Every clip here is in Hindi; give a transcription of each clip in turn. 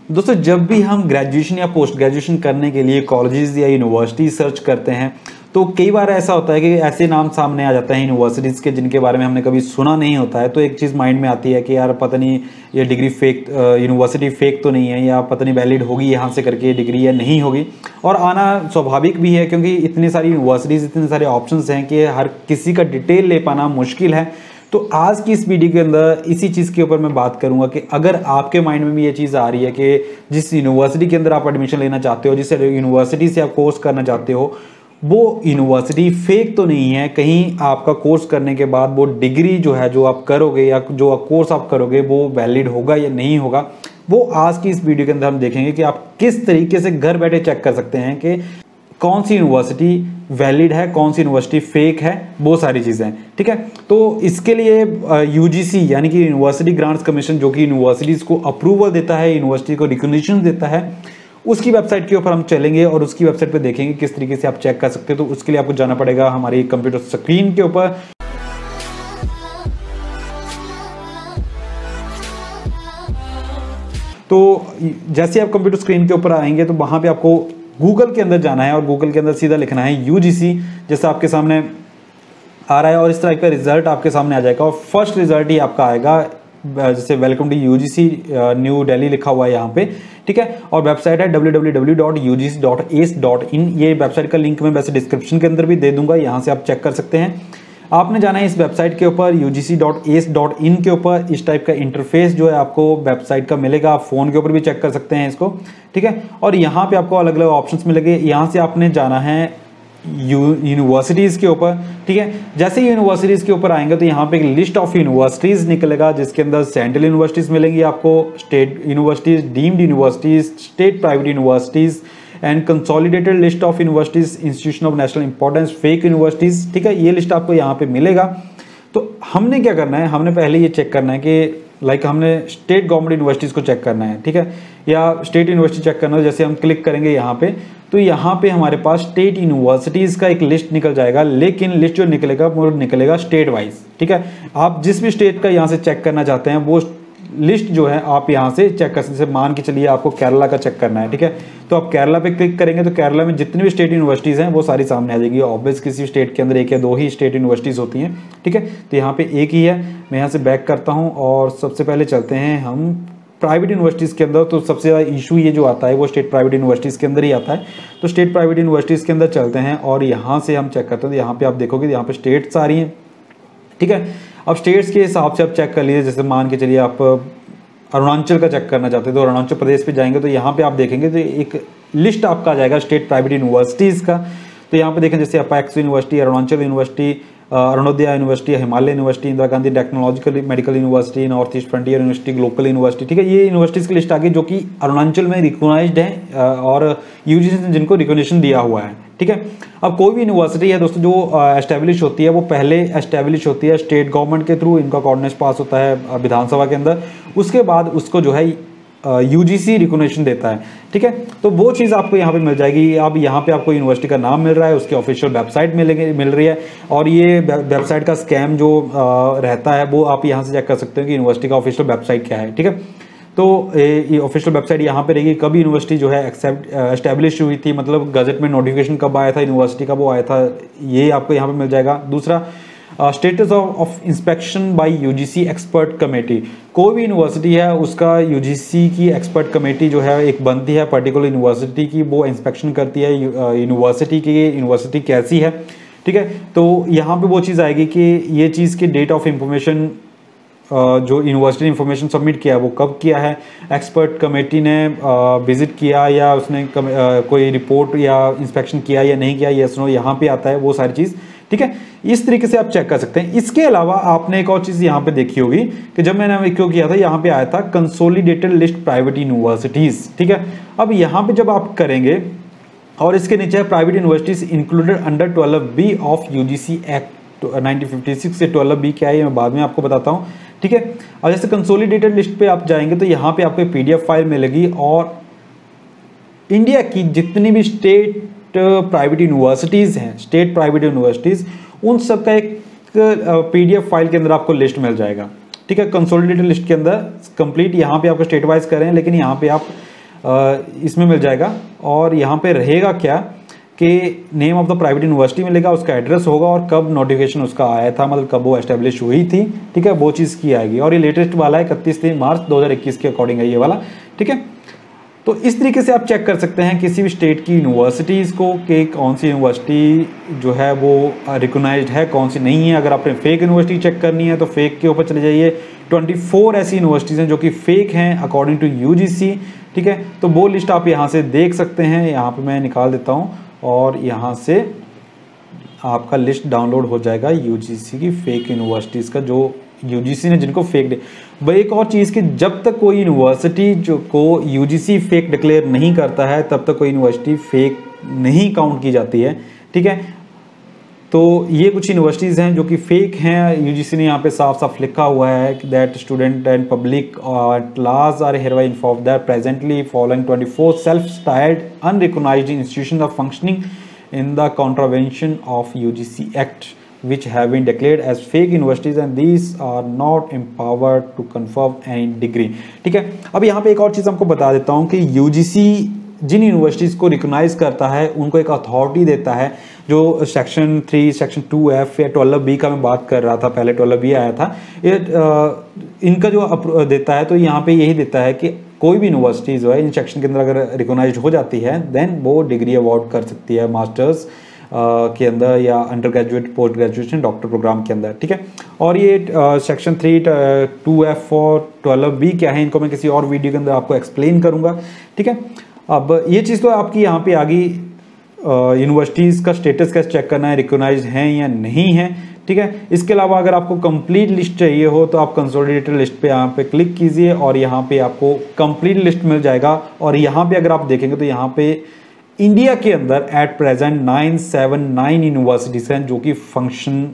दोस्तों जब भी हम ग्रेजुएशन या पोस्ट ग्रेजुएशन करने के लिए कॉलेजेस या यूनिवर्सिटी सर्च करते हैं तो कई बार ऐसा होता है कि ऐसे नाम सामने आ जाते हैं यूनिवर्सिटीज़ के जिनके बारे में हमने कभी सुना नहीं होता है। तो एक चीज़ माइंड में आती है कि यार पता नहीं ये डिग्री फेक, यूनिवर्सिटी फेक तो नहीं है, या पता नहीं वैलिड होगी यहाँ से करके डिग्री या नहीं होगी। और आना स्वाभाविक भी है क्योंकि इतनी सारी यूनिवर्सिटीज़, इतने सारे ऑप्शंस हैं कि हर किसी का डिटेल ले पाना मुश्किल है। तो आज की इस वीडियो के अंदर इसी चीज़ के ऊपर मैं बात करूंगा कि अगर आपके माइंड में भी ये चीज़ आ रही है कि जिस यूनिवर्सिटी के अंदर आप एडमिशन लेना चाहते हो, जिस यूनिवर्सिटी से आप कोर्स करना चाहते हो, वो यूनिवर्सिटी फेक तो नहीं है, कहीं आपका कोर्स करने के बाद वो डिग्री जो है जो आप करोगे या जो कोर्स आप करोगे वो वैलिड होगा या नहीं होगा, वो आज की इस वीडियो के अंदर हम देखेंगे कि आप किस तरीके से घर बैठे चेक कर सकते हैं कि कौन सी यूनिवर्सिटी वैलिड है, कौन सी यूनिवर्सिटी फेक है, वो सारी चीज़ें। ठीक है, तो इसके लिए यूजीसी यानी कि यूनिवर्सिटी ग्रांट्स कमीशन, जो कि यूनिवर्सिटीज़ को अप्रूवल देता है, यूनिवर्सिटी को रिकॉग्निशन देता है, उसकी वेबसाइट के ऊपर हम चलेंगे और उसकी वेबसाइट पे देखेंगे किस तरीके से आप चेक कर सकते हो। तो उसके लिए आपको जाना पड़ेगा हमारी कंप्यूटर स्क्रीन के ऊपर। तो जैसे आप कंप्यूटर स्क्रीन के ऊपर आएंगे तो वहां पे आपको गूगल के अंदर जाना है और गूगल के अंदर सीधा लिखना है यूजीसी, जैसा आपके सामने आ रहा है, और इस तरह का रिजल्ट आपके सामने आ जाएगा। और फर्स्ट रिजल्ट ही आपका आएगा, जैसे welcome to UGC new Delhi लिखा हुआ है यहाँ पे। ठीक है, और वेबसाइट है www.ugc.ac.in। ये वेबसाइट का लिंक मैं वैसे डिस्क्रिप्शन के अंदर भी दे दूंगा, यहाँ से आप चेक कर सकते हैं। आपने जाना है इस वेबसाइट के ऊपर ugc.ac.in के ऊपर। इस टाइप का इंटरफेस जो है आपको वेबसाइट का मिलेगा, आप फोन के ऊपर भी चेक कर सकते हैं इसको। ठीक है, और यहाँ पे आपको अलग अलग ऑप्शंस मिलेंगे। यहाँ से आपने जाना है यूनिवर्सिटीज़ के ऊपर। ठीक है, जैसे ही यूनिवर्सिटीज़ के ऊपर आएंगे तो यहाँ पे एक लिस्ट ऑफ यूनिवर्सिटीज़ निकलेगा, जिसके अंदर सेंट्रल यूनिवर्सिटीज़ मिलेंगी आपको, state universities, deemed universities, state private universities and consolidated list of universities, institution of national importance, fake universities. ठीक है, ये लिस्ट आपको यहाँ पे मिलेगा। तो हमने क्या करना है, हमने पहले ये चेक करना है कि हमने स्टेट गवर्नमेंट यूनिवर्सिटीज़ को चेक करना है। ठीक है, या स्टेट यूनिवर्सिटी चेक करना है। जैसे हम क्लिक करेंगे यहाँ पे तो यहाँ पे हमारे पास स्टेट यूनिवर्सिटीज़ का एक लिस्ट निकल जाएगा, लेकिन लिस्ट जो निकलेगा वो निकलेगा स्टेट वाइज। ठीक है, आप जिस भी स्टेट का यहाँ से चेक करना चाहते हैं वो लिस्ट जो है आप यहाँ से चेक कर सकते हैं। मान के चलिए आपको केरला का चेक करना है। ठीक है, तो आप केरला पे क्लिक करेंगे तो केरला में जितनी भी स्टेट यूनिवर्सिटीज़ हैं वो सारी सामने आ जाएगी। ऑब्वियस किसी स्टेट के अंदर एक या दो ही स्टेट यूनिवर्सिटीज़ होती हैं। ठीक है, तो यहाँ पे एक ही है। मैं यहाँ से बैक करता हूँ और सबसे पहले चलते हैं हम प्राइवेट यूनिवर्सिटीज़ के अंदर। तो सबसे ज़्यादा इशू ये जो आता है वो स्टेट प्राइवेट यूनिवर्सिटीज़ के अंदर ही आता है। तो स्टेट प्राइवेट यूनिवर्सिटीज़ के अंदर चलते हैं और यहाँ से हम चेक करते हैं। तो यहाँ पे आप देखोगे यहाँ पे स्टेट्स आ रही हैं। ठीक है, अब स्टेट्स के हिसाब से आप चेक कर लीजिए। जैसे मान के चलिए आप अरुणाचल का चेक करना चाहते हैं तो अरुणाचल प्रदेश पे जाएंगे तो यहाँ पे आप देखेंगे तो एक लिस्ट आपका आ जाएगा स्टेट प्राइवेट यूनिवर्सिटीज़ का। तो यहाँ पे देखें जैसे apex university, Arunachal university, Arunodaya university, Himalaya university, Indira Gandhi technological medical university, north east frontier university, global university. ठीक है, ये यूनिवर्सिटीज़ की लिस्ट आ गई जो कि अरुणाचल में रिकॉग्नाइज्ड है और यूजीसी ने जिनको रिकॉग्निशन दिया हुआ है। ठीक है, अब कोई भी यूनिवर्सिटी है दोस्तों जो एस्टेब्लिश होती है वो पहले एस्टेब्लिश होती है स्टेट गवर्नमेंट के थ्रू, इनका ऑर्डिनेंस पास होता है विधानसभा के अंदर, उसके बाद उसको जो है यूजीसी रिकॉग्निशन देता है। ठीक है, तो वो चीज़ आपको यहाँ पे मिल जाएगी। अब यहाँ पे आपको यूनिवर्सिटी का नाम मिल रहा है, उसकी ऑफिशियल वेबसाइट मिल रही है, और ये वेबसाइट का स्कैम जो रहता है वो आप यहाँ से चेक कर सकते हो कि यूनिवर्सिटी का ऑफिशियल वेबसाइट क्या है। ठीक है, तो ये ऑफिशियल वेबसाइट यहाँ पे रहेगी। कब यूनिवर्सिटी जो है एस्टेब्लिश हुई थी, मतलब गजट में नोटिफिकेशन कब आया था यूनिवर्सिटी का, वो आया था, ये आपको यहाँ पे मिल जाएगा। दूसरा, status of inspection bye UGC expert committee. कोई भी यूनिवर्सिटी है उसका यूजीसी की एक्सपर्ट कमेटी जो है एक बनती है पर्टिकुलर यूनिवर्सिटी की, वो इंस्पेक्शन करती है यूनिवर्सिटी की, यूनिवर्सिटी कैसी है। ठीक है, तो यहाँ पे वो चीज़ आएगी कि ये चीज़ की डेट ऑफ इंफॉर्मेशन, जो यूनिवर्सिटी ने इंफॉर्मेशन सबमिट किया है वो कब किया है, एक्सपर्ट कमेटी ने विजिट किया या उसने कोई रिपोर्ट या इंस्पेक्शन किया या नहीं किया, यस नो यहाँ पे आता है वो सारी चीज़। ठीक है, इस तरीके से आप चेक कर सकते हैं। इसके अलावा आपने एक और चीज़ यहाँ पे देखी होगी कि जब मैंने क्यों किया था, यहाँ पे आया था कंसोलिडेटेड लिस्ट प्राइवेट यूनिवर्सिटीज़। ठीक है, अब यहाँ पे जब आप करेंगे और इसके नीचे है private universities included under 12B of UGC act 1956 से 12B क्या है मैं बाद में आपको बताता हूँ। ठीक है, अब जैसे कंसोलिडेटेड लिस्ट पे आप जाएंगे तो यहाँ पे आपको PDF फाइल मिलेगी और इंडिया की जितनी भी स्टेट प्राइवेट यूनिवर्सिटीज़ हैं, स्टेट प्राइवेट यूनिवर्सिटीज़, उन सब का एक PDF फाइल के अंदर आपको लिस्ट मिल जाएगा। ठीक है, कंसोलिडेटेड लिस्ट के अंदर कंप्लीट यहाँ पे आपको स्टेट वाइज करें, लेकिन यहाँ पे आप इसमें मिल जाएगा। और यहाँ पे रहेगा क्या कि name of the private university मिलेगा, उसका एड्रेस होगा और कब नोटिफिकेशन उसका आया था, मतलब कब वो एस्टेब्लिश हुई थी, ठीक है, वो चीज़ की आएगी। और ये लेटेस्ट वाला है 31 मार्च 2021 के अकॉर्डिंग है ये वाला, ठीक है। तो इस तरीके से आप चेक कर सकते हैं किसी भी स्टेट की यूनिवर्सिटीज़ को कि कौन सी यूनिवर्सिटी जो है वो रिकॉग्नाइज्ड है, कौन सी नहीं है। अगर आपने फेक यूनिवर्सिटी चेक करनी है तो फेक के ऊपर चले जाइए। 24 ऐसी यूनिवर्सिटीज़ हैं जो कि फेक हैं अकॉर्डिंग टू यूजीसी, ठीक है। तो वो लिस्ट आप यहाँ से देख सकते हैं, यहाँ पे मैं निकाल देता हूँ और यहाँ से आपका लिस्ट डाउनलोड हो जाएगा यूजीसी की फेक यूनिवर्सिटीज़ का, जो यूजीसी ने जिनको फेक दे। भाई एक और चीज़ कि जब तक कोई यूनिवर्सिटी जो को यूजीसी फेक डिक्लेयर नहीं करता है तब तक कोई यूनिवर्सिटी फेक नहीं काउंट की जाती है, ठीक है। तो ये कुछ यूनिवर्सिटीज़ हैं जो कि फेक हैं। यूजीसी ने यहाँ पे साफ साफ लिखा हुआ है that student and public at large are hereby informed that presently following 24 self-styled unrecognized institutions are functioning in the contravention of UGC Act, which have been declared as fake universities and these are not empowered to confer any degree, ठीक है। अब यहाँ पे एक और चीज़ हमको बता देता हूँ कि यूजीसी जिन यूनिवर्सिटीज़ को रिकॉग्नाइज करता है उनको एक अथॉरिटी देता है, जो सेक्शन 3, सेक्शन 2F या 12B का मैं बात कर रहा था, पहले 12B आया था, ये इनका जो देता है तो यहाँ पे यही देता है कि कोई भी यूनिवर्सिटी जो है इन सेक्शन के अंदर अगर रिकॉग्नाइज हो जाती है देन वो डिग्री अवार्ड कर सकती है मास्टर्स के अंदर या undergraduate post graduation doctor programme के अंदर, ठीक है। और ये सेक्शन 3, 2F और 12B क्या है इनको मैं किसी और वीडियो के अंदर आपको एक्सप्लेन करूँगा, ठीक है। अब ये चीज़ तो आपकी यहाँ पे आ गई, यूनिवर्सिटीज़ का स्टेटस कैसे चेक करना है, रिकॉग्नाइज हैं या नहीं है, ठीक है। इसके अलावा अगर आपको कंप्लीट लिस्ट चाहिए हो तो आप कंसोलिडेटेड लिस्ट पे यहाँ पे क्लिक कीजिए और यहाँ पे आपको कंप्लीट लिस्ट मिल जाएगा। और यहाँ पे अगर आप देखेंगे तो यहाँ पे इंडिया के अंदर एट प्रेजेंट 979 यूनिवर्सिटीज़ हैं जो कि फंक्शन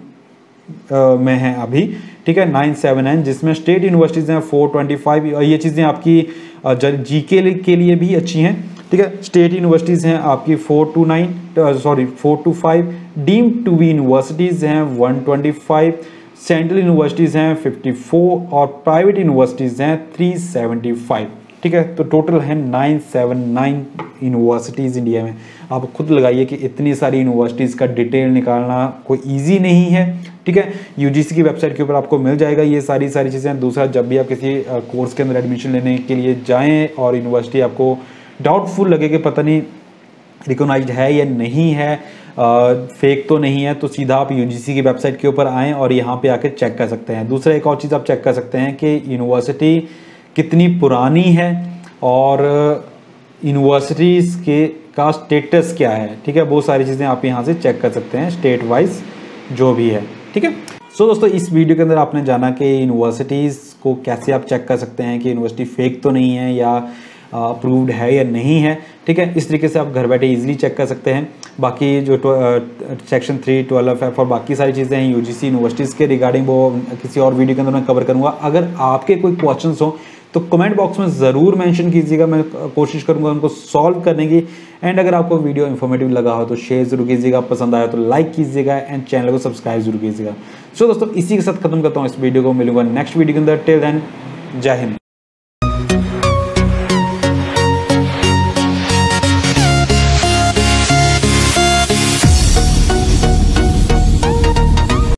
में हैं अभी, ठीक है, 979, जिसमें स्टेट यूनिवर्सिटीज़ हैं 425। ये चीज़ें आपकी जीके के लिए भी अच्छी हैं, ठीक है। स्टेट यूनिवर्सिटीज़ हैं आपकी 425, डीम्ड टू बी यूनिवर्सिटीज़ हैं 125, सेंट्रल यूनिवर्सिटीज़ हैं 54 और प्राइवेट यूनिवर्सिटीज़ हैं 375, ठीक है। तो टोटल है 979 यूनिवर्सिटीज़ इंडिया में। आप खुद लगाइए कि इतनी सारी यूनिवर्सिटीज़ का डिटेल निकालना कोई इजी नहीं है, ठीक है। यूजीसी की वेबसाइट के ऊपर आपको मिल जाएगा ये सारी चीज़ें। दूसरा, जब भी आप किसी कोर्स के अंदर एडमिशन लेने के लिए जाएं और यूनिवर्सिटी आपको डाउटफुल लगे कि पता नहीं रिकॉग्नाइज्ड है या नहीं है, फेक तो नहीं है, तो सीधा आप यूजीसी की वेबसाइट के ऊपर आएँ और यहाँ पे आके चेक कर सकते हैं। दूसरा एक और चीज़ आप चेक कर सकते हैं कि यूनिवर्सिटी कितनी पुरानी है और यूनिवर्सिटीज़ का स्टेटस क्या है, ठीक है। वो सारी चीज़ें आप यहाँ से चेक कर सकते हैं स्टेट वाइज जो भी है, ठीक है। सो दोस्तों, इस वीडियो के अंदर आपने जाना कि यूनिवर्सिटीज़ को कैसे आप चेक कर सकते हैं कि यूनिवर्सिटी फेक तो नहीं है या अप्रूव्ड है या नहीं है, ठीक है। इस तरीके से आप घर बैठे इजीली चेक कर सकते हैं। बाकी जो सेक्शन 3, 12F और बाकी सारी चीज़ें हैं यूजीसी यूनिवर्सिटीज़ के रिगार्डिंग वो किसी और वीडियो के अंदर मैं कवर करूँगा। अगर आपके कोई क्वेश्चंस हो तो कमेंट बॉक्स में ज़रूर मेंशन कीजिएगा, मैं कोशिश करूँगा उनको सॉल्व करने की। एंड अगर आपको वीडियो इन्फॉर्मेटिव लगा हो तो शेयर जरूर कीजिएगा, पसंद आया तो लाइक कीजिएगा एंड चैनल को सब्सक्राइब जरूर कीजिएगा। सो दोस्तों, इसी के साथ खत्म करता हूँ इस वीडियो को, मिलूंगा नेक्स्ट वीडियो के अंदर। टिल देन, जय हिंद।